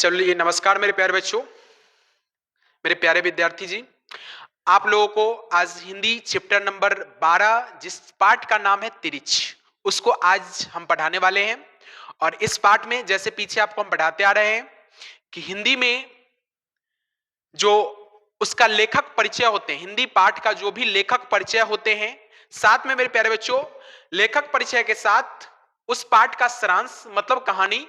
चलिए नमस्कार मेरे प्यारे बच्चों, मेरे प्यारे विद्यार्थी जी। आप लोगों को आज हिंदी चैप्टर नंबर 12 जिस पाठ का नाम है तिरिच, उसको आज हम पढ़ाने वाले हैं। और इस पाठ में जैसे पीछे आपको हम पढ़ाते आ रहे हैं कि हिंदी में जो उसका लेखक परिचय होते हैं, हिंदी पाठ का जो भी लेखक परिचय होते हैं, साथ में मेरे प्यारे बच्चों लेखक परिचय के साथ उस पाठ का सारांश मतलब कहानी,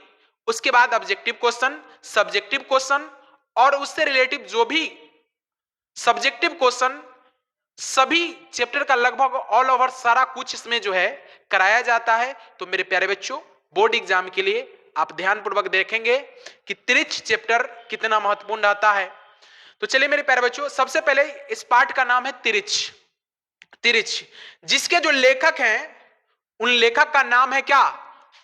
उसके बाद ऑब्जेक्टिव क्वेश्चन, सब्जेक्टिव क्वेश्चन और उससे रिलेटिव जो भी सब्जेक्टिव क्वेश्चन, सभी चैप्टर का लगभग ऑल ओवर सारा कुछ इसमें जो है कराया जाता है। तो मेरे प्यारे बच्चों बोर्ड एग्जाम के लिए आप ध्यानपूर्वक देखेंगे कि त्रिच चैप्टर कितना महत्वपूर्ण रहता है। तो चलिए मेरे प्यारे बच्चों, सबसे पहले इस पाठ का नाम है तिरिच। तिरिच जिसके जो लेखक हैं उन लेखक का नाम है क्या?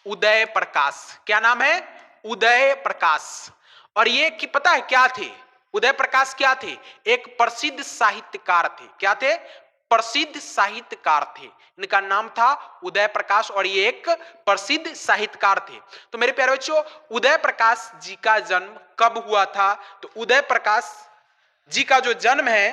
उदय प्रकाश। क्या नाम है? उदय प्रकाश। और ये कि पता है क्या थे उदय प्रकाश? क्या थे? एक प्रसिद्ध साहित्यकार थे। क्या थे? प्रसिद्ध साहित्यकार थे। इनका नाम था उदय प्रकाश और ये एक प्रसिद्ध साहित्यकार थे। तो मेरे प्यारे बच्चों उदय प्रकाश जी का जन्म कब हुआ था? तो उदय प्रकाश जी का जो जन्म है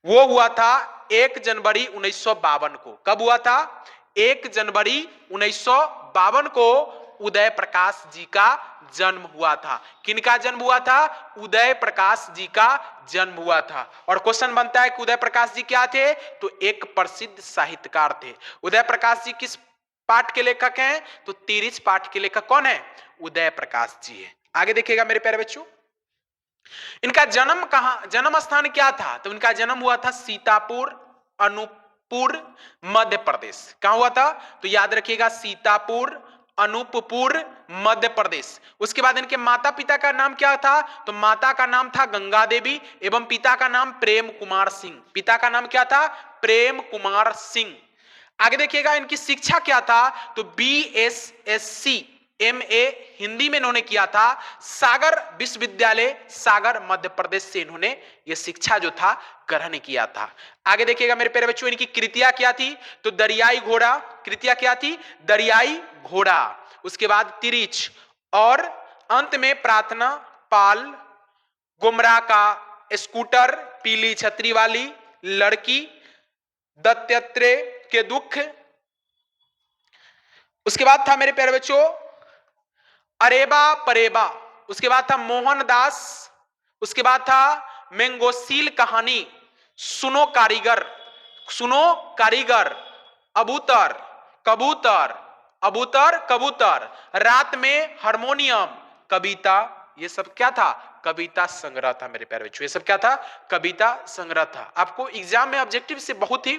वो हुआ था 1 जनवरी 1952 को। कब हुआ था? 1 जनवरी 1952 को उदय प्रकाश जी का जन्म हुआ था। किनका जन्म हुआ था? उदय प्रकाश जी का जन्म हुआ था। और क्वेश्चन बनता है कि उदय प्रकाश जी क्या थे? तो एक प्रसिद्ध साहित्यकार थे। उदय प्रकाश जी किस पाठ के लेखक हैं? तो तिरिच पाठ के लेखक कौन है? उदय प्रकाश जी है। आगे देखिएगा मेरे प्यारे बच्चों, इनका जन्म कहां, जन्म स्थान क्या था? तो इनका जन्म हुआ था सीतापुर, अनूपपुर, मध्य प्रदेश। कहां हुआ था? तो याद रखिएगा सीतापुर, अनूपपुर, मध्य प्रदेश। उसके बाद इनके माता पिता का नाम क्या था? तो माता का नाम था गंगा देवी एवं पिता का नाम प्रेम कुमार सिंह। पिता का नाम क्या था? प्रेम कुमार सिंह। आगे देखिएगा इनकी शिक्षा क्या था? तो BSSC MA हिंदी में इन्होंने किया था सागर विश्वविद्यालय सागर मध्य प्रदेश से इन्होंने यह शिक्षा जो था ग्रहण किया था। आगे देखिएगा मेरे प्यारे बच्चों इनकी कृतियां क्या थी? तो दरियाई घोड़ा। कृतियां क्या थी? दरियाई घोड़ा। उसके बाद तिरिच और अंत में प्रार्थना, पाल, गुमराह का स्कूटर, पीली छतरी वाली लड़की, दत्तात्रेय के दुख। उसके बाद था मेरे प्यारे बच्चों अरेबा परेबा। उसके बाद था मोहनदास। उसके बाद था मैंगोसील कहानी, सुनो कारीगर, सुनो कारीगर, अबूतर कबूतर, अबूतर कबूतर, रात में हारमोनियम, कविता। ये सब क्या था? कविता संग्रह था मेरे प्यारे बच्चों। ये सब क्या था? कविता संग्रह था। आपको एग्जाम में ऑब्जेक्टिव से बहुत ही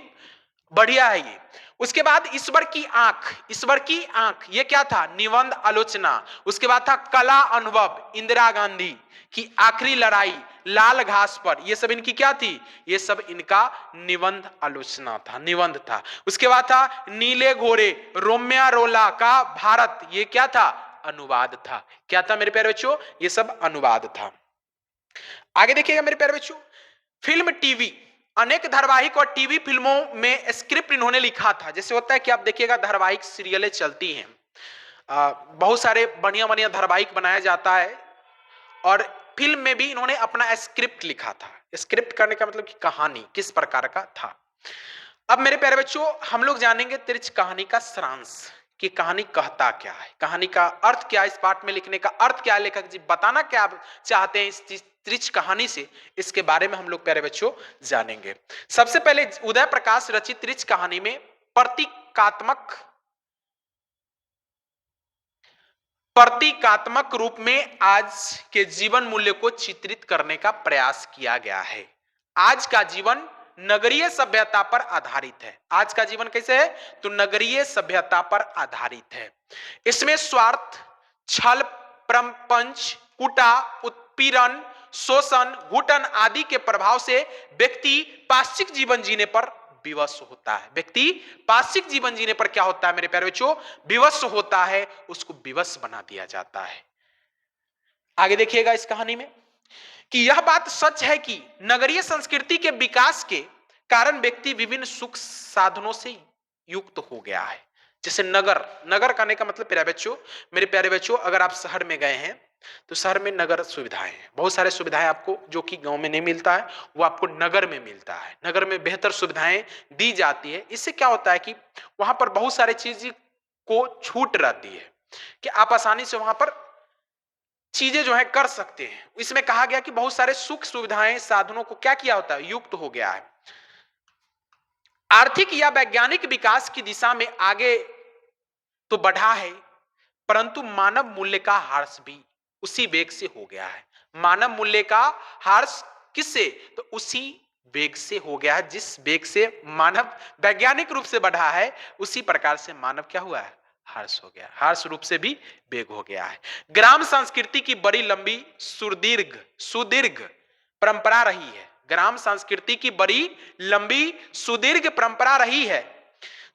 बढ़िया है ये। उसके बाद ईश्वर की आंख, ईश्वर की आंख ये क्या था? निबंध आलोचना। उसके बाद था कला अनुभव, इंदिरा गांधी की आखिरी लड़ाई, लाल घास पर। ये सब इनकी क्या थी? ये सब इनका निबंध आलोचना था, निबंध था। उसके बाद था नीले घोड़े, रोम्या रोला का भारत। ये क्या था? अनुवाद था। क्या था मेरे प्यारे बच्चों? ये सब अनुवाद था। आगे देखिएगा मेरे प्यारे बच्चों, फिल्म टीवी, अनेक धारावाहिक और टीवी फिल्मों में स्क्रिप्ट इन्होंने लिखा था। जैसे होता है कि आप देखिएगा धारावाहिक सीरियलें चलती हैं, बहुत सारे बढ़िया बढ़िया धारावाहिक बनाया जाता है और फिल्म में भी इन्होंने अपना स्क्रिप्ट लिखा था। स्क्रिप्ट करने का मतलब कि कहानी किस प्रकार का था। अब मेरे प्यारे बच्चों हम लोग जानेंगे तिरछ कहानी का सारांश कि कहानी कहता क्या है, कहानी का अर्थ क्या है, इस पाठ में लिखने का अर्थ क्या है, लेखक जी बताना क्या चाहते हैं इस तिरछ कहानी से, इसके बारे में हम लोग प्यारे बच्चों जानेंगे। सबसे पहले उदय प्रकाश रचित तिरछ कहानी में प्रतीकात्मक रूप में आज के जीवन मूल्य को चित्रित करने का प्रयास किया गया है। आज का जीवन नगरीय सभ्यता पर आधारित है। आज का जीवन कैसे है? तो नगरीय सभ्यता पर आधारित है। इसमें स्वार्थ, छल, प्रपंच, कुटा, उत्पीड़न, शोषण, घुटन आदि के प्रभाव से व्यक्ति पाश्चिक जीवन जीने पर विवश होता है। व्यक्ति पाश्चिक जीवन जीने पर क्या होता है मेरे प्यारे बच्चों? विवश होता है, उसको विवश बना दिया जाता है। आगे देखिएगा इस कहानी में कि यह बात सच है कि नगरीय संस्कृति के विकास के कारण व्यक्ति विभिन्न सुख साधनों से युक्त हो गया है। जैसे नगर, नगर कहने का मतलब प्यारे बच्चों, मेरे प्यारे बच्चों, अगर आप शहर में गए हैं तो शहर में नगर सुविधाएं हैं, बहुत सारे सुविधाएं आपको जो कि गांव में नहीं मिलता है वो आपको नगर में मिलता है। नगर में बेहतर सुविधाएं दी जाती है। इससे क्या होता है कि वहां पर बहुत सारी चीज को छूट रहती है कि आप आसानी से वहां पर चीजें जो है कर सकते हैं। इसमें कहा गया कि बहुत सारे सुख सुविधाएं साधनों को क्या किया होता है, युक्त हो गया है। आर्थिक या वैज्ञानिक विकास की दिशा में आगे तो बढ़ा है, परंतु मानव मूल्य का ह्रास भी उसी वेग से हो गया है। मानव मूल्य का ह्रास किससे, तो उसी वेग से हो गया है। जिस वेग से मानव वैज्ञानिक रूप से बढ़ा है उसी प्रकार से मानव क्या हुआ है, ह्रास हो गया, ह्रास रूप से भी वेग हो गया है। ग्राम संस्कृति की बड़ी लंबी सुदीर्घ सुदीर्घ परंपरा रही है। ग्राम संस्कृति की बड़ी लंबी सुदीर्घ परंपरा रही है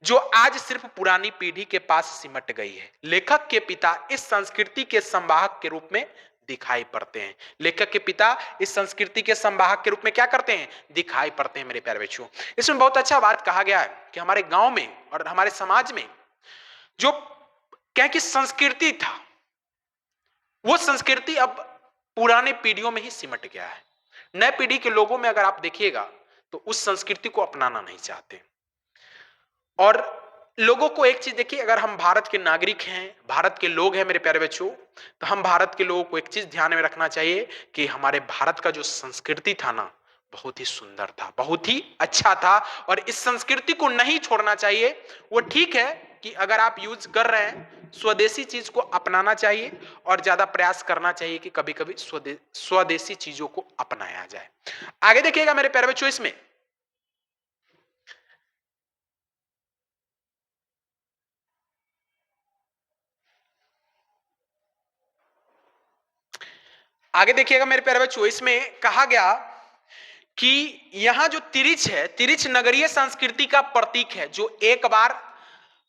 जो आज सिर्फ पुरानी पीढ़ी के पास सिमट गई है। लेखक के पिता इस संस्कृति के संवाहक के रूप में दिखाई पड़ते हैं। लेखक के पिता इस संस्कृति के संवाहक के रूप में क्या करते हैं, दिखाई पड़ते हैं मेरे प्यारे बच्चों। इसमें बहुत अच्छा बात कहा गया है कि हमारे गांव में और हमारे समाज में जो क्या कि संस्कृति था, वो संस्कृति अब पुराने पीढ़ियों में ही सिमट गया है। नए पीढ़ी के लोगों में अगर आप देखिएगा तो उस संस्कृति को अपनाना नहीं चाहते। और लोगों को एक चीज देखिए, अगर हम भारत के नागरिक हैं, भारत के लोग हैं मेरे प्यारे बच्चों, तो हम भारत के लोगों को एक चीज ध्यान में रखना चाहिए कि हमारे भारत का जो संस्कृति था ना, बहुत ही सुंदर था, बहुत ही अच्छा था, और इस संस्कृति को नहीं छोड़ना चाहिए। वो ठीक है कि अगर आप यूज कर रहे हैं, स्वदेशी चीज को अपनाना चाहिए और ज्यादा प्रयास करना चाहिए कि कभी कभी स्वदेशी चीजों को अपनाया जाए। आगे देखिएगा मेरे प्यारे बच्चों, इसमें आगे देखिएगा मेरे प्यारे बच्चों, इसमें कहा गया कि यहां जो तिरिच है, तिरिच नगरीय संस्कृति का प्रतीक है जो एक बार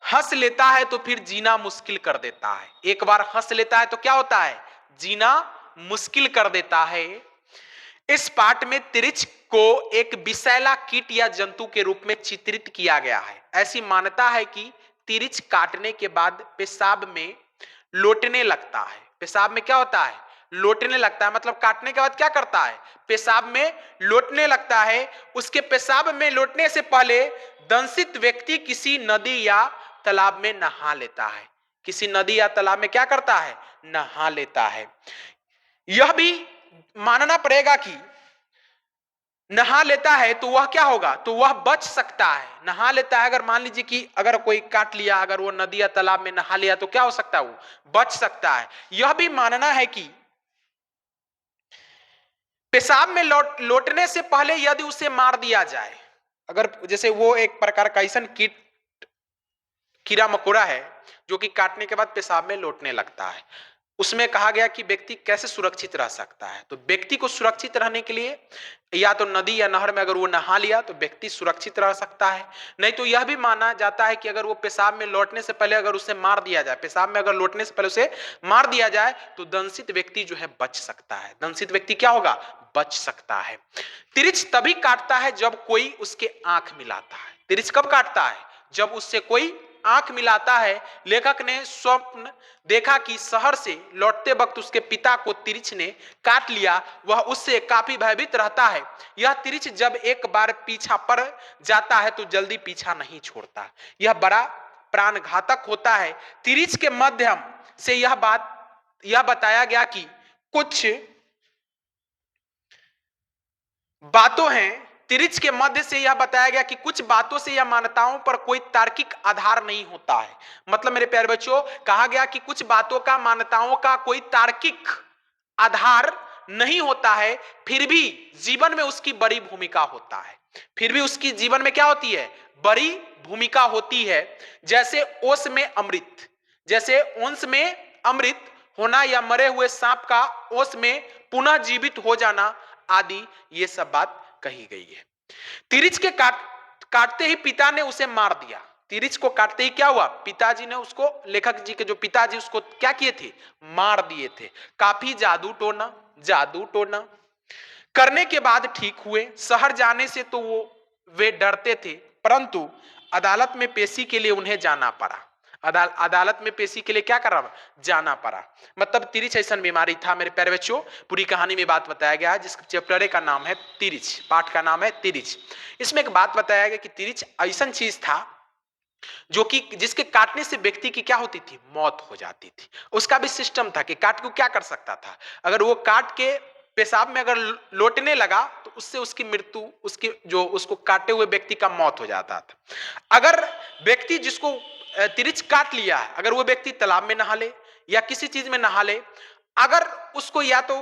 हंस लेता है तो फिर जीना मुश्किल कर देता है। एक बार हंस लेता है तो क्या होता है, जीना मुश्किल कर देता है। इस पाठ में तिरिच को एक विषैला कीट या जंतु के रूप में चित्रित किया गया है। ऐसी मान्यता है कि तिरिच काटने के बाद पेशाब में लोटने लगता है। पेशाब में क्या होता है, लोटने लगता है, मतलब काटने के बाद क्या करता है, पेशाब में लोटने लगता है। उसके पेशाब में लोटने से पहले दंशित व्यक्ति किसी नदी या तालाब में नहा लेता है। किसी नदी या तालाब में क्या करता है, नहा लेता है। यह भी मानना पड़ेगा कि नहा लेता है तो वह क्या होगा, तो वह बच सकता है। नहा लेता है, अगर मान लीजिए कि अगर कोई काट लिया, अगर वो नदी या तालाब में नहा लिया तो क्या हो सकता है, वो बच सकता है। यह भी मानना है कि पेशाब में लौटने से पहले यदि उसे मार दिया जाए, अगर जैसे वो एक प्रकार का ऐसा कीड़ा मकोड़ा है जो कि काटने के बाद पेशाब में लौटने लगता है, उसमें कहा गया कि व्यक्ति कैसे सुरक्षित रह सकता है। तो व्यक्ति को सुरक्षित रहने के लिए या तो नदी या नहर में अगर वो नहा लिया तो व्यक्ति सुरक्षित रह सकता है। नहीं तो यह भी माना जाता है कि अगर वो पेशाब में लौटने से पहले अगर उसे मार दिया जाए, पेशाब में अगर लौटने से पहले उसे मार दिया जाए तो दंशित व्यक्ति जो है बच सकता है। दंशित व्यक्ति क्या होगा, बच सकता है। तिरिच तभी काटता है जब कोई उसके आंख मिलाता है। तिरिच कब काटता है, जब उससे कोई आंख मिलाता है। लेखक ने स्वप्न देखा कि शहर से लौटते वक्त उसके पिता को तिरिच ने काट लिया। वह उससे काफी भयभीत रहता है। यह तिरिच जब एक बार पीछा पड़ जाता है तो जल्दी पीछा नहीं छोड़ता। यह बड़ा प्राणघातक होता है। तिरिच के माध्यम से यह बताया गया कि कुछ बातों हैं, तिरिच के मध्य से यह बताया गया कि कुछ बातों से या मान्यताओं पर कोई तार्किक आधार नहीं होता है। मतलब मेरे प्यारे बच्चों, कहा गया कि कुछ बातों का, मान्यताओं का कोई तार्किक आधार नहीं होता है, फिर भी जीवन में उसकी बड़ी भूमिका होता है। फिर भी उसकी जीवन में क्या होती है, बड़ी भूमिका होती है। जैसे ओस में अमृत, जैसे ओंस में अमृत होना या मरे हुए सांप का ओस में पुनः जीवित हो जाना आदि, ये सब बात कही गई है। तिरिच के काटते ही पिता ने उसे मार दिया। तिरिच को काटते ही क्या हुआ, पिताजी ने उसको, लेखक जी के जो पिताजी उसको क्या किए थे, मार दिए थे। काफी जादू टोना करने के बाद ठीक हुए। शहर जाने से तो वे डरते थे, परंतु अदालत में पेशी के लिए उन्हें जाना पड़ा। अदालत में पेशी के लिए क्या कर रहा, जाना पड़ा। मतलब तिरिच ऐसा बीमारी था मेरे प्यारे बच्चों। पूरी कहानी में बात बताया गया है, जिस चैप्टर का नाम है तिरिच, पाठ का नाम है तिरिच। इसमें एक बात बताया गया कि तिरिच ऐसा चीज था जो कि जिसके काटने से व्यक्ति की क्या होती थी, मौत हो जाती थी। उसका भी सिस्टम था कि काट को क्या कर सकता था, अगर वो काट के पेशाब में अगर लौटने लगा तो उससे उसकी मृत्यु, उसकी जो उसको काटे हुए व्यक्ति का मौत हो जाता था। अगर व्यक्ति जिसको तिरिच काट लिया है, अगर वो व्यक्ति तालाब में नहा ले या किसी चीज में नहा ले, अगर उसको या तो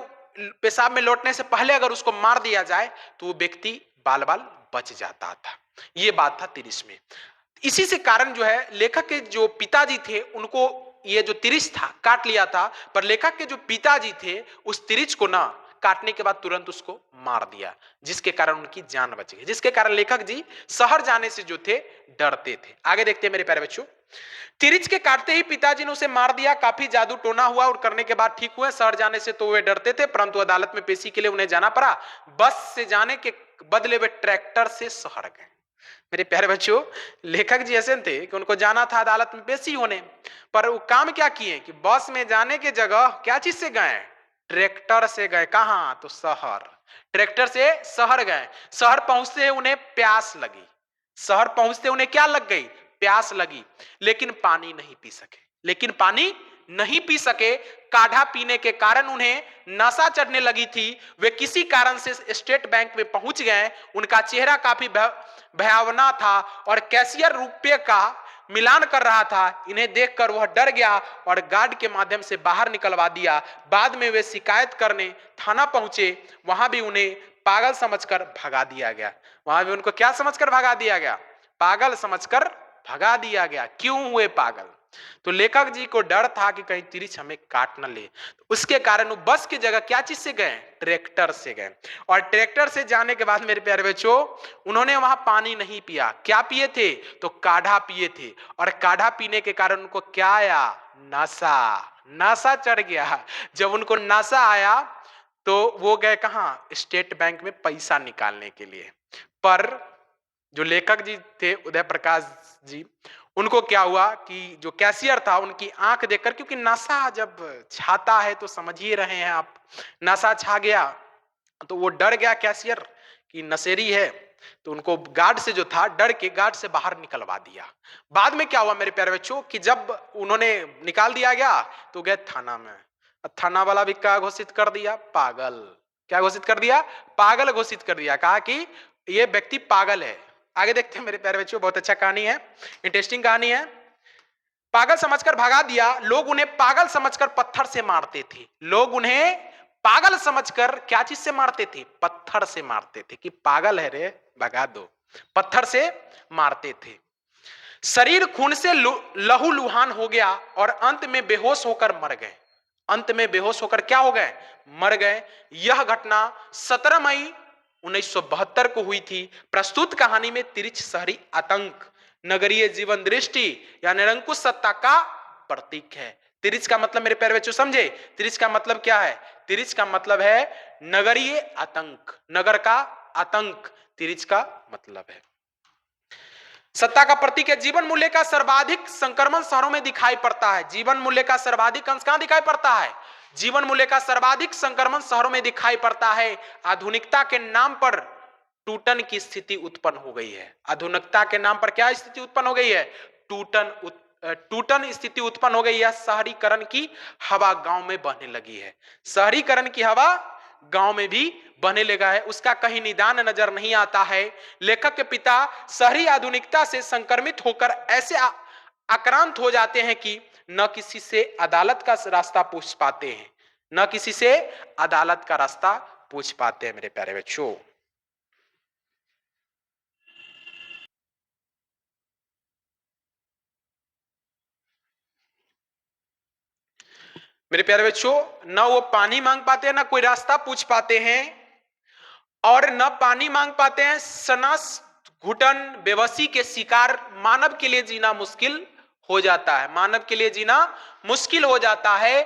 पेशाब में लौटने से पहले अगर उसको मार दिया जाए तो वो व्यक्ति बाल बाल बच जाता था। ये बात था तिरिच में। इसी से कारण जो है लेखक के जो पिताजी थे उनको ये जो तिरिच था काट लिया था, पर लेखक के जो पिताजी थे उस तिरिच को ना काटने के बाद तुरंत उसको मार दिया, जिसके कारण उनकी जान बच गई, जिसके कारण लेखक जी शहर जाने से जो थे डरते थे। आगे देखते हैं मेरे प्यारे बच्चों। तिरिच के काटते ही पिताजी ने उसे मार दिया, काफी जादू टोना हुआ और करने के बाद ठीक हुए। शहर जाने से तो वे डरते थे, परंतु अदालत में पेशी के लिए उन्हें जाना पड़ा। बस से जाने के बदले वे ट्रैक्टर से शहर गए। मेरे प्यारे बच्चों, लेखक जी ऐसे थे कि उनको जाना था अदालत में पेशी होने, पर वो काम क्या किए कि बस में जाने के जगह क्या चीज से गए, ट्रैक्टर से गए। कहां, तो शहर। ट्रैक्टर से शहर गए। शहर पहुंचते उन्हें प्यास लगी। शहर पहुंचते उन्हें क्या लग गई, प्यास लगी। लेकिन पानी नहीं पी सके, लेकिन पानी नहीं पी सके। काढ़ा पीने के कारण उन्हें नशा चढ़ने लगी थी। वे किसी कारण से स्टेट बैंक में पहुंच गए। उनका चेहरा काफी भयावना था और कैशियर रुपये का मिलान कर रहा था। इन्हें देखकर वह डर गया और गार्ड के माध्यम से बाहर निकलवा दिया। बाद में वे शिकायत करने थाना पहुंचे। वहां भी उन्हें पागल समझकर भगा दिया गया। वहां भी उनको क्या समझकर भगा दिया गया, पागल समझकर भगा दिया गया। क्यों हुए पागल, तो लेखक जी को डर था कि कहीं तिरिच हमें काट न ले। तो उसके कारण वो बस की जगह क्या चीज से गए, ट्रैक्टर से गए। और ट्रैक्टर से जाने के बाद मेरे प्यारे बच्चों, उन्होंने वहां पानी नहीं पिया। क्या पिए थे, तो काढ़ा पिए थे। और काढ़ा पीने के कारण उनको क्या आया, नशा। नशा चढ़ गया। जब उनको नशा आया तो वो गए कहां, स्टेट बैंक में पैसा निकालने के लिए। पर जो लेखक जी थे उदय प्रकाश जी, उनको क्या हुआ कि जो कैशियर था उनकी आंख देखकर, क्योंकि नशा जब छाता है तो समझ ही रहे हैं आप, नशा छा गया तो वो डर गया कैशियर कि नशेरी है। तो उनको गार्ड से जो था, डर के गार्ड से बाहर निकलवा दिया। बाद में क्या हुआ मेरे प्यारे बच्चों कि जब उन्होंने निकाल दिया गया तो गए थाना में। थाना वाला भी क्या घोषित कर दिया, पागल। क्या घोषित कर दिया, पागल घोषित कर दिया। कहा कि ये व्यक्ति पागल है। आगे देखते हैं मेरे प्यारे बच्चों, बहुत अच्छा कहानी है, इंटरेस्टिंग कहानी है। पागल समझकर भगा दिया। लोग उन्हें पागल समझकर पत्थर से मारते थे। लोग उन्हें पागल समझकर क्या चीज से मारते थे, पत्थर से मारते थे कि पागल है रे, भगा दो। पत्थर से मारते थे। शरीर खून से लहू लुहान हो गया और अंत में बेहोश होकर मर गए। अंत में बेहोश होकर क्या हो गए, मर गए। यह घटना 17 मई 1972 को हुई थी। प्रस्तुत कहानी में तिरिच शहरी आतंक, नगरीय जीवन दृष्टि या निरंकुश सत्ता का प्रतीक है। तिरिच का मतलब मेरे प्यारे बच्चों समझे, तिरिच का मतलब क्या है, तिरिच का मतलब है नगरीय आतंक, नगर का आतंक तिरिच का मतलब है। सत्ता का प्रतीक है। जीवन मूल्य का सर्वाधिक संक्रमण शहरों में दिखाई पड़ता है। जीवन मूल्य का सर्वाधिक अंश कहां दिखाई पड़ता है, जीवन मूल्य का सर्वाधिक संक्रमण शहरों में दिखाई पड़ता है। आधुनिकता के नाम पर टूटन की स्थिति उत्पन्न हो गई है। आधुनिकता के नाम पर क्या स्थिति उत्पन्न हो गई है, टूटन स्थिति उत्पन्न हो गई है। शहरीकरण की हवा गांव में बहने लगी है। शहरीकरण की हवा गांव में भी बहने लगा है, उसका कहीं निदान नजर नहीं आता है। लेखक के पिता शहरी आधुनिकता से संक्रमित होकर ऐसे आक्रांत हो जाते हैं कि न किसी से अदालत का रास्ता पूछ पाते हैं, न किसी से अदालत का रास्ता पूछ पाते हैं। मेरे प्यारे बच्चों, मेरे प्यारे बच्चों, न वो पानी मांग पाते हैं, न कोई रास्ता पूछ पाते हैं, और न पानी मांग पाते हैं। सनस, घुटन, बेबसी के शिकार मानव के लिए जीना मुश्किल हो जाता है। मानव के लिए जीना मुश्किल हो जाता है।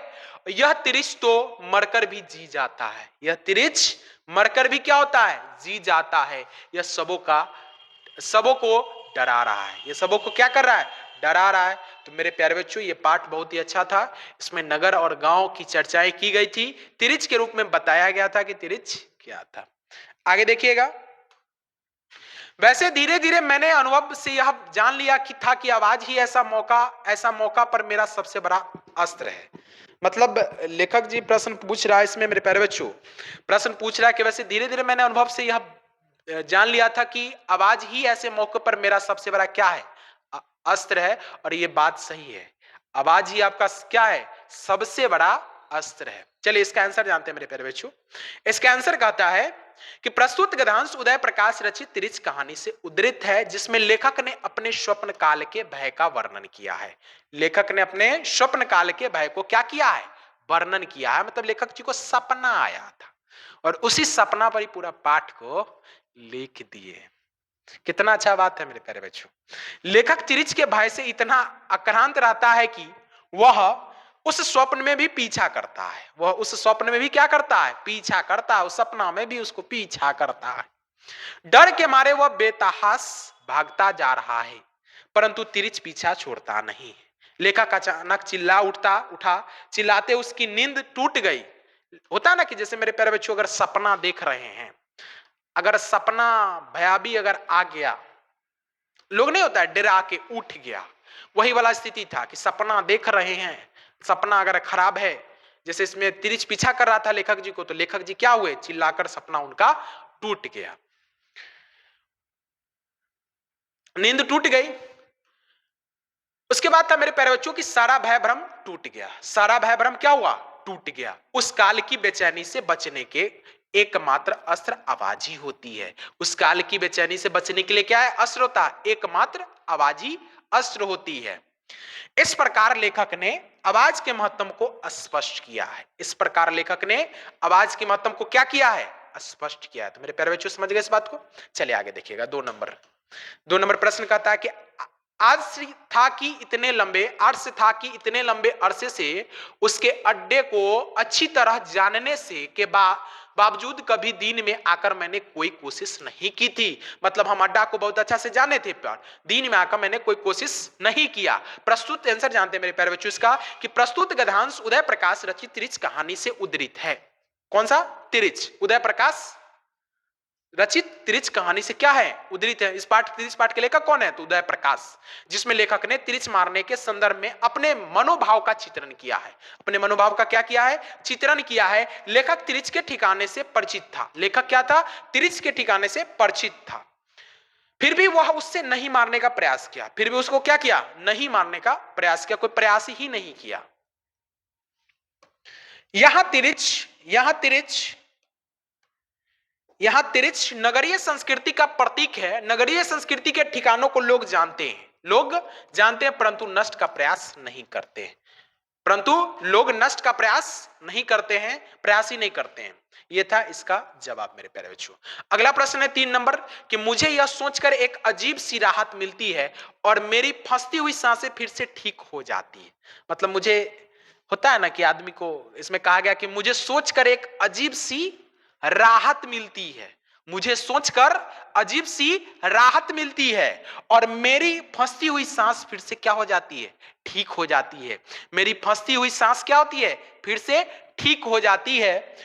यह तिरिच तो मरकर भी जी जाता है। यह तिरिच मरकर भी क्या होता है, जी जाता है। यह सबों को डरा रहा है। यह सबों को क्या कर रहा है, डरा रहा है। तो मेरे प्यारे बच्चों ये पाठ बहुत ही अच्छा था। इसमें नगर और गांव की चर्चाएं की गई थी, तिरिच के रूप में बताया गया था कि तिरिच क्या था। आगे देखिएगा। वैसे धीरे धीरे मैंने अनुभव से यह जान लिया कि आवाज ही ऐसा मौका पर मेरा सबसे बड़ा अस्त्र है। मतलब लेखक जी प्रश्न पूछ रहा है इसमें मेरे प्यारे बच्चों, प्रश्न पूछ रहा है कि वैसे धीरे धीरे मैंने अनुभव से यह जान लिया था कि आवाज ही ऐसे मौके पर मेरा सबसे बड़ा क्या है, अस्त्र है। और ये बात सही है, आवाज ही आपका क्या है, सबसे बड़ा अस्त्र है। चलिए इसका आंसर जानते हैं मेरे प्यारे बच्चों। इसका आंसर कहता है कि प्रस्तुत गद्यांश उदय प्रकाश रचित तिरिच कहानी से उद्धृत है, जिसमें लेखक ने अपने स्वप्न काल के भय का वर्णन किया है। लेखक ने अपने स्वप्न काल के भय को क्या किया है, वर्णन किया है। मतलब लेखक जी को सपना आया था और उसी सपना पर ही पूरा पाठ को लिख दिए। कितना अच्छा बात है मेरे प्यारे बच्चों। लेखक तिरिच के भय से इतना आक्रांत रहता है कि वह उस स्वप्न में भी पीछा करता है। वह उस स्वप्न में भी क्या करता है, पीछा करता है। उस सपना में भी उसको पीछा करता है। डर के मारे वह बेतहास भागता जा रहा है, परंतु तिरिच पीछा छोड़ता नहीं। लेखक अचानक उठा। चिल्लाते उसकी नींद टूट गई। होता ना कि जैसे मेरे प्यारे बच्चों अगर सपना देख रहे हैं, अगर सपना भयावी अगर आ गया, लोग नहीं होता है डरा के उठ गया, वही वाला स्थिति था कि सपना देख रहे हैं, सपना अगर खराब है, जैसे इसमें तिरिच पीछा कर रहा था लेखक जी को, तो लेखक जी क्या हुए, चिल्लाकर सपना उनका टूट गया, नींद टूट गई। उसके बाद था मेरे प्यारे बच्चों की सारा भय भ्रम टूट गया। सारा भय भ्रम क्या हुआ, टूट गया। उस काल की बेचैनी से बचने के एकमात्र अस्त्र आवाज ही होती है। उस काल की बेचैनी से बचने के लिए क्या है, अस्त्र होता है, एकमात्र आवाज ही अस्त्र होती है। इस प्रकार लेखक ने आवाज के महत्व को स्पष्ट किया है। इस प्रकार लेखक ने आवाज के महत्व को क्या किया है, स्पष्ट किया है। तो मेरे प्यारे बच्चों समझ गए इस बात को। चलिए आगे देखिएगा। 2 नंबर प्रश्न कहता है कि आज था कि इतने लंबे अरसे से उसके अड्डे को अच्छी तरह जानने से के बावजूद कभी दिन में आकर मैंने कोई कोशिश नहीं की थी। मतलब हम अड्डा को बहुत अच्छा से जाने थे, पर दिन में आकर मैंने कोई कोशिश नहीं किया। प्रस्तुत आंसर जानते हैं मेरे प्यारे बच्चों इसका, कि प्रस्तुत गद्यांश उदय प्रकाश रचित तिरिच कहानी से उद्धृत है। कौन सा, तिरिच, उदय प्रकाश रचित तिरिच कहानी से क्या है, उद्धृत है। इस तिरिच पाठ के लेखक कौन है, तो उदय प्रकाश, जिसमें लेखक ने तिरिच मारने के संदर्भ में अपने मनोभाव का चित्रण किया है। अपने मनोभाव का क्या किया है, चित्रण किया है। लेखक तिरिच के ठिकाने से परिचित था। लेखक क्या था, तिरिच के ठिकाने से परिचित था, फिर भी वह उससे नहीं मारने का प्रयास किया। फिर भी उसको क्या किया, नहीं मारने का प्रयास किया, कोई प्रयास ही नहीं किया। यहां तिरिच नगरीय संस्कृति का प्रतीक है। नगरीय संस्कृति के ठिकानों को लोग जानते हैं, परंतु नष्ट का प्रयास नहीं करते हैं। प्रयास ही नहीं करते हैं। यह था इसका जवाब मेरे प्यारे बच्चों। अगला प्रश्न है 3 नंबर, कि मुझे यह सोचकर एक अजीब सी राहत मिलती है और मेरी फंसती हुई सांसें फिर से ठीक हो जाती है। मतलब मुझे होता है ना कि आदमी को, इसमें कहा गया कि मुझे सोचकर एक अजीब सी राहत मिलती है, मुझे सोचकर अजीब सी राहत मिलती है और मेरी फंसती हुई सांस फिर से क्या हो जाती है, ठीक हो जाती है। मेरी फंसती हुई सांस क्या होती है, फिर से ठीक हो जाती है।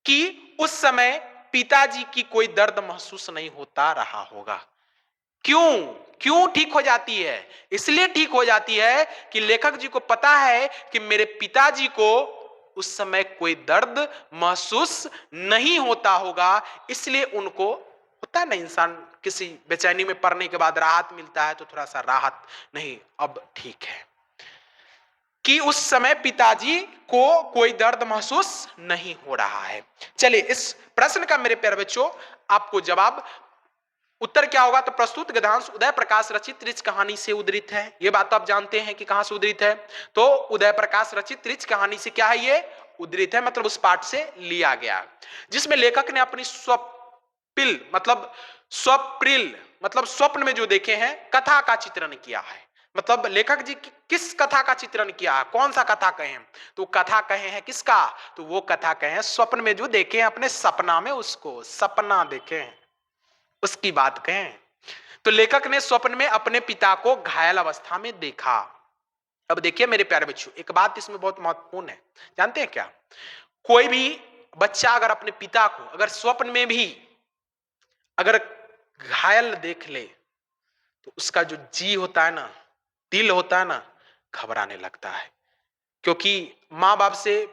कि उस समय पिताजी की कोई दर्द महसूस नहीं होता रहा होगा। क्यों ठीक हो जाती है, इसलिए ठीक हो जाती है कि लेखक जी को पता है कि मेरे पिताजी को उस समय कोई दर्द महसूस नहीं होता होगा, इसलिए उनको होता है ना, इंसान किसी बेचैनी में पड़ने के बाद राहत मिलता है तो थोड़ा सा राहत, नहीं अब ठीक है, कि उस समय पिताजी को कोई दर्द महसूस नहीं हो रहा है। चलिए इस प्रश्न का मेरे प्यारे बच्चों आपको जवाब, उत्तर क्या होगा, तो प्रस्तुत गद्यांश उदय प्रकाश रचित तिरिच कहानी से उद्धृत है। ये बात तो आप जानते हैं कि कहां से उद्धृत है, तो उदय प्रकाश रचित तिरिच कहानी से क्या है, ये उद्धृत है, मतलब उस पाठ से लिया गया, जिसमें लेखक ने अपनी स्वप्रिल मतलब स्वप्न में जो देखे हैं कथा का चित्रण किया है। मतलब लेखक जी किस कथा का चित्रण किया है, कौन सा कथा कहे हैं, तो कथा कहे हैं किसका, तो वो कथा कहे हैं स्वप्न में जो देखे हैं अपने सपना में, उसको सपना देखे हैं उसकी बात कहें। तो लेखक ने स्वप्न में अपने पिता को घायल अवस्था में देखा। अब देखिए मेरे प्यारे बच्चों, एक बात इसमें बहुत महत्वपूर्ण है, जानते हैं क्या? कोई भी बच्चा अगर अपने पिता को अगर स्वप्न में भी अगर घायल देख ले, तो उसका जो जी होता है ना, दिल होता है ना, घबराने लगता है। क्योंकि माँ बाप से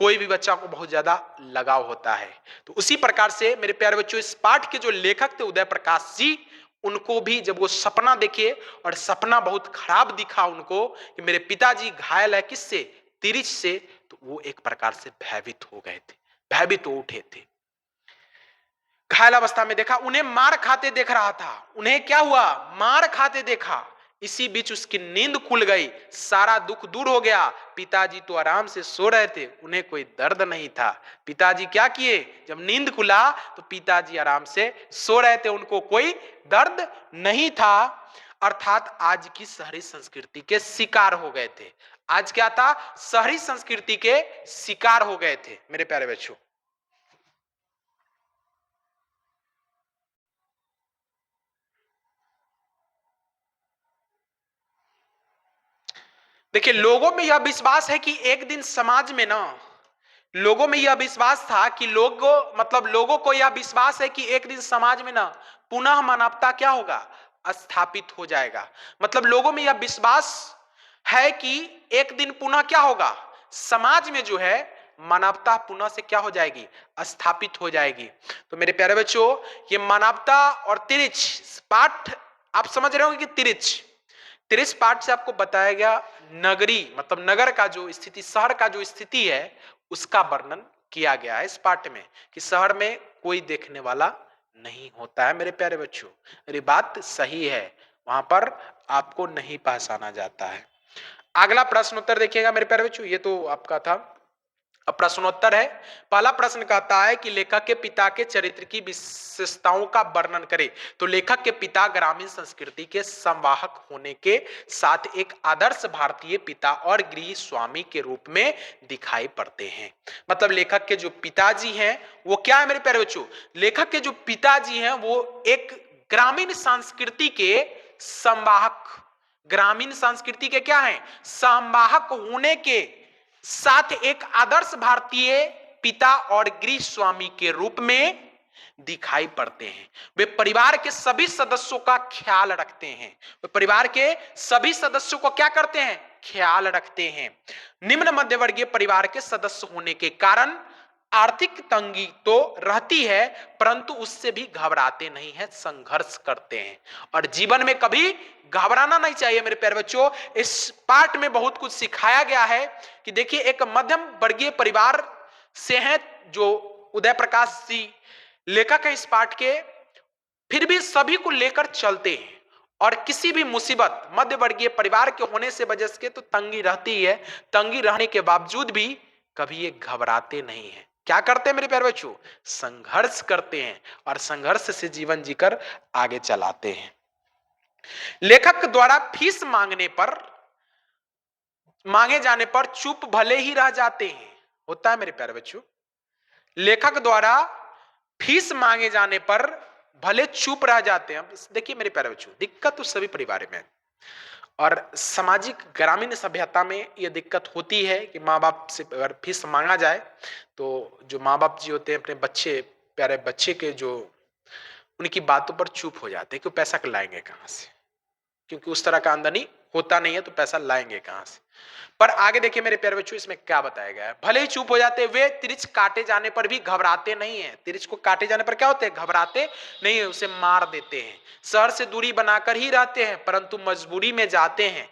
कोई भी बच्चा को बहुत ज्यादा लगाव होता है। तो उसी प्रकार से मेरे प्यारे बच्चों, इस पाठ के जो लेखक थे उदय प्रकाश जी, उनको भी जब वो सपना देखे और सपना बहुत खराब दिखा उनको कि मेरे पिताजी घायल है किससे, तिरिच से, तो वो एक प्रकार से भयभीत हो गए थे, भयभीत हो उठे थे। घायल अवस्था में देखा, उन्हें मार खाते देख रहा था। उन्हें क्या हुआ? मार खाते देखा। इसी बीच उसकी नींद खुल गई, सारा दुख दूर हो गया। पिताजी तो आराम से सो रहे थे, उन्हें कोई दर्द नहीं था। पिताजी क्या किए? जब नींद खुला तो पिताजी आराम से सो रहे थे, उनको कोई दर्द नहीं था। अर्थात आज की शहरी संस्कृति के शिकार हो गए थे। आज क्या था? शहरी संस्कृति के शिकार हो गए थे मेरे प्यारे बच्चों। देखिए, लोगों में यह विश्वास है कि एक दिन समाज में ना, लोगों में यह विश्वास था कि लोगों को यह विश्वास है कि एक दिन समाज में ना पुनः मानवता क्या होगा? स्थापित हो जाएगा। मतलब लोगों में यह विश्वास है कि एक दिन पुनः क्या होगा? समाज में जो है मानवता पुनः से क्या हो जाएगी? स्थापित हो जाएगी। तो मेरे प्यारे बच्चों, ये मानवता और तिरिच पाठ आप समझ रहे होंगे कि तिरिच तिरिच पाठ से आपको बताया गया नगरी मतलब नगर का जो स्थिति, शहर का जो स्थिति है, उसका वर्णन किया गया है इस पाठ में कि शहर में कोई देखने वाला नहीं होता है मेरे प्यारे बच्चों। मेरी बात सही है, वहां पर आपको नहीं पहचाना जाता है। अगला प्रश्न उत्तर देखिएगा मेरे प्यारे बच्चों, ये तो आपका था। अब प्रश्नोत्तर है। पहला प्रश्न कहता है कि लेखक के पिता के चरित्र की विशेषताओं का वर्णन करें। तो लेखक के पिता ग्रामीण संस्कृति के संवाहक होने के साथ एक आदर्श भारतीय पिता और गृह स्वामी के रूप में दिखाई पड़ते हैं। मतलब लेखक के जो पिताजी हैं वो क्या है मेरे प्यारे बच्चों? लेखक के जो पिताजी हैं वो एक ग्रामीण संस्कृति के संवाहक, ग्रामीण संस्कृति के क्या है? संवाहक होने के साथ एक आदर्श भारतीय पिता और गृह स्वामी के रूप में दिखाई पड़ते हैं। वे परिवार के सभी सदस्यों का ख्याल रखते हैं। वे परिवार के सभी सदस्यों को क्या करते हैं? ख्याल रखते हैं। निम्न मध्यवर्गीय परिवार के सदस्य होने के कारण आर्थिक तंगी तो रहती है, परंतु उससे भी घबराते नहीं है, संघर्ष करते हैं। और जीवन में कभी घबराना नहीं चाहिए मेरे प्यारे बच्चों। इस पाठ में बहुत कुछ सिखाया गया है कि देखिए, एक मध्यम वर्गीय परिवार से हैं जो उदय प्रकाश जी लेखक है इस पाठ के, फिर भी सभी को लेकर चलते हैं। और किसी भी मुसीबत मध्य वर्गीय परिवार के होने से वजह से तो तंगी रहती ही है, तंगी रहने के बावजूद भी कभी ये घबराते नहीं है। क्या करते हैं मेरे प्यारे बच्चों? संघर्ष करते हैं और संघर्ष से जीवन जीकर आगे चलाते हैं। लेखक द्वारा फीस मांगे जाने पर चुप भले ही रह जाते हैं। होता है मेरे प्यारे बच्चों, लेखक द्वारा फीस मांगे जाने पर भले चुप रह जाते हैं। देखिए मेरे प्यारे बच्चों, दिक्कत तो सभी परिवार में है और सामाजिक ग्रामीण सभ्यता में यह दिक्कत होती है कि माँ बाप से अगर फीस मांगा जाए तो जो माँ बाप जी होते हैं अपने बच्चे, प्यारे बच्चे के जो उनकी बातों पर चुप हो जाते हैं कि पैसा लाएंगे कहाँ से, क्योंकि उस तरह का आमदनी होता नहीं है, तो पैसा लाएंगे कहां से। पर आगे देखिए मेरे प्यारे बच्चों, इसमें क्या बताया गया है। भले ही चुप हो जाते, वे तिरिच काटे जाने पर भी घबराते नहीं है। तिरिच को काटे जाने पर क्या होते हैं? घबराते नहीं है, उसे मार देते हैं। शहर से दूरी बनाकर ही रहते हैं, परंतु मजबूरी में जाते हैं।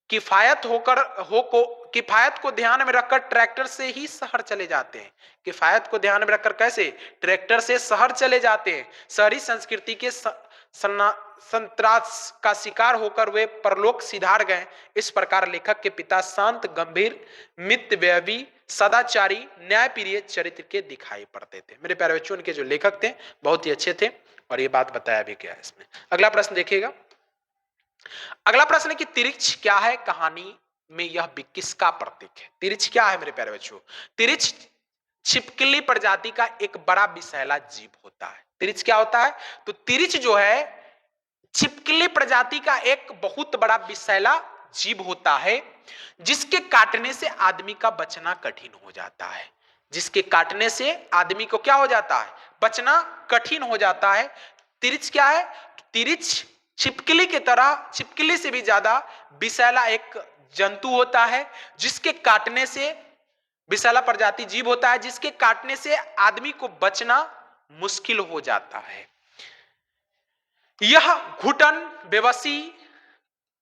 किफायत को ध्यान में रखकर ट्रैक्टर से ही शहर चले जाते हैं। किफायत को ध्यान में रखकर कैसे? ट्रैक्टर से शहर चले जाते हैं। शहरी संस्कृति के संत्रास का शिकार होकर वे परलोक सिधार गए। इस प्रकार लेखक के पिता शांत, गंभीर, मितव्ययी, सदाचारी, न्यायप्रिय चरित्र के दिखाई पड़ते थे। मेरे प्यारे बच्चों, उनके जो लेखक थे बहुत ही अच्छे थे और ये बात बताया भी गया है इसमें। अगला प्रश्न देखिएगा। अगला प्रश्न है कि तिरिच क्या है? कहानी में यह किसका प्रतीक है? तिरिच क्या है मेरे प्यारे बच्चों? तिरिच छिपकली प्रजाति का एक बड़ा विषैला जीव होता है। तिरिच क्या होता है? तो तिरिच जो है छिपकली प्रजाति का एक बहुत बड़ा विषैला जीव होता है जिसके काटने से आदमी का बचना कठिन हो जाता है। जिसके काटने से आदमी को क्या हो जाता है, बचना कठिन हो जाता है। तिरिच क्या है, तिरिच छिपकली की तरह, छिपकली से भी ज्यादा विषैला एक जंतु होता है जिसके काटने से, विषैला प्रजाति जीव होता है जिसके काटने से आदमी को बचना मुश्किल हो जाता है। यह घुटन, बेबसी,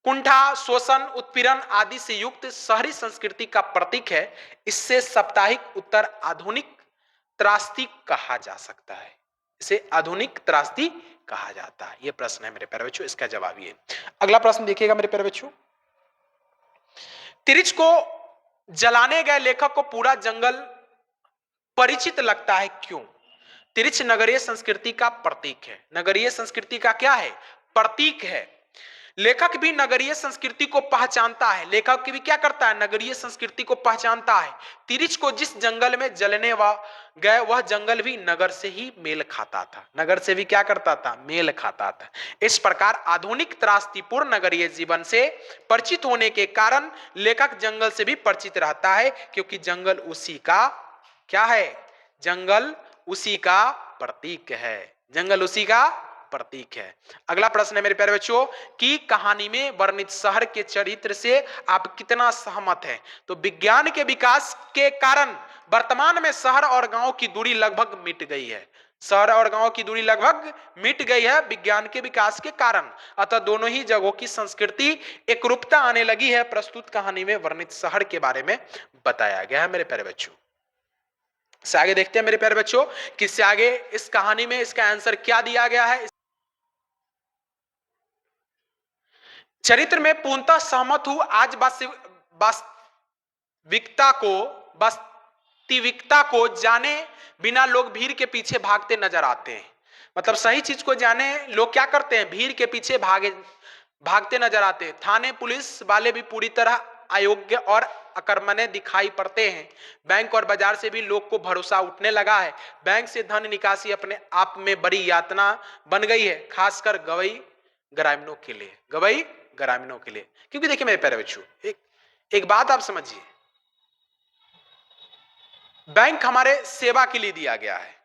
कुंठा, शोषण, उत्पीड़न आदि से युक्त शहरी संस्कृति का प्रतीक है। इससे साप्ताहिक उत्तर आधुनिक त्रासदी कहा जा सकता है। इसे आधुनिक त्रासदी कहा जाता है। यह प्रश्न है मेरे प्यारे बच्चों, इसका जवाब ये। अगला प्रश्न देखिएगा मेरे प्यारे बच्चों। तिरिच को जलाने गए लेखक को पूरा जंगल परिचित लगता है, क्यों? तिरिच नगरीय संस्कृति का प्रतीक है। नगरीय संस्कृति का क्या है, प्रतीक है। लेखक भी नगरीय संस्कृति को पहचानता है। लेखक भी क्या करता है, नगरीय संस्कृति को पहचानता है। तिरिच को जिस जंगल में जलने गए वह जंगल भी नगर से ही मेल खाता था। नगर से भी क्या करता था, मेल खाता था। इस प्रकार आधुनिक त्रासदीपूर्ण नगरीय जीवन से परिचित होने के कारण लेखक जंगल से भी परिचित रहता है, क्योंकि जंगल उसी का क्या है, जंगल उसी का प्रतीक है। जंगल उसी का प्रतीक है। अगला प्रश्न है मेरे प्यारे बच्चों कि कहानी में वर्णित शहर के चरित्र से आप कितना सहमत हैं? तो विज्ञान के विकास के कारण वर्तमान में शहर और गांव की दूरी लगभग मिट गई है। शहर और गांव की दूरी लगभग मिट गई है विज्ञान के विकास के कारण। अतः दोनों ही जगहों की संस्कृति एकरूपता आने लगी है। प्रस्तुत कहानी में वर्णित शहर के बारे में बताया गया है मेरे प्यारे बच्चों। से आगे देखते हैं मेरे प्यारे बच्चों कि इससे आगे इस कहानी में इसका आंसर क्या दिया गया है। चरित्र में पूर्णतः सहमत हूं। आज वास्तविकता को जाने बिना लोग भीड़ के पीछे भागते नजर आते हैं। मतलब सही चीज को जाने लोग क्या करते हैं, भीड़ के पीछे भागते नजर आते हैं। थाने पुलिस वाले भी पूरी तरह अयोग्य और अकर्मण्य दिखाई पड़ते हैं। बैंक और बाजार से भी लोग को भरोसा उठने लगा है। बैंक से धन निकासी अपने आप में बड़ी यातना बन गई है, खासकर गवई ग्रामीणों के लिए। गवई ग्रामीणों के लिए, क्योंकि देखिए मेरे प्यारे बच्चों, एक बात आप समझिए, बैंक हमारे सेवा के लिए दिया गया है।